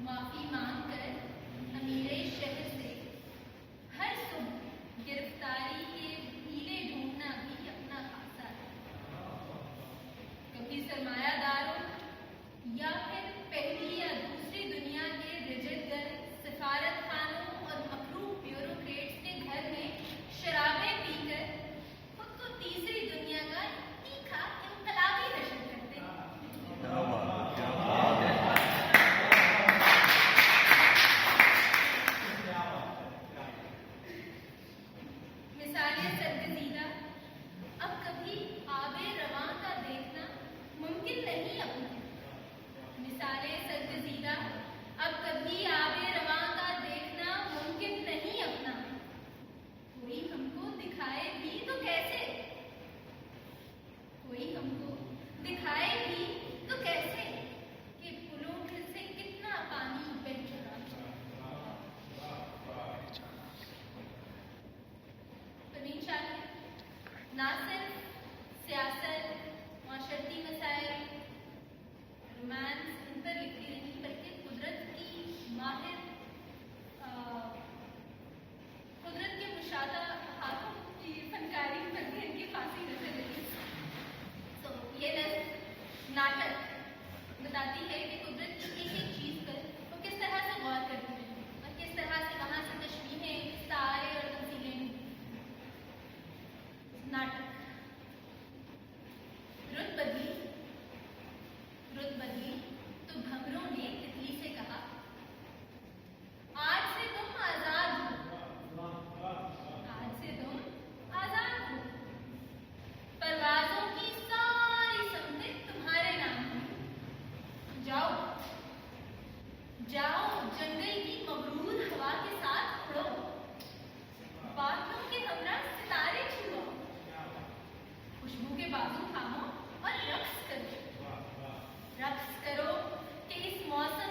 माफी मांगकर अमीरे शहर से हर सुबह गिरफ्तारी के हीले ढूंढना भी अपना खासा है। कभी सरमायादारों या फिर पहली या दूसरी दुनिया के रिजिड सिफारत खानों और मखरूफ ब्यूरोक्रेट्स के घर में शराबें पीकर खुद को तीसरी दुनिया का तीखा इनकलाबी नशा करते हैं। मिसाले सरगजीदा अब कभी आबे रवां का देखना मुमकिन नहीं अपना। मिसाले सरगजीदा अब कभी आबे रवां का देखना मुमकिन नहीं अपना। कोई हमको दिखाए भी तो कैसे, कोई हमको दिखाए भी तो कैसे कि पुलों से कितना पानी बह चुका। परवीन शाकिर ना सिर्फ सियासत, माशरती मसाइल, रोमांस इन पर लिखती रही बल्कि कुदरत के मुशादा हाथों की फनकारी पर भी इनकी फांसी नजर लगी। ये नाटक बताती है कि कुदरत की एक एक चीज पर वो किस तरह से गौर करती है और किस तरह से वहां से तशबीहें, इस्तारे और तमसीलें। नाटक रुत बदली तो भंवरों ने तितली से कहा, आज से तुम आजाद हो, आज से तुम आजाद हो। परवाजों की सारी समतें तुम्हारे नाम हो। जाओ जाओ जंगल की मबरूर हवा के साथ उड़ो, बादलों के हमरा सितारे छुओ, खुशबू के बाजू थामो और रक्स करो कि इस मौसम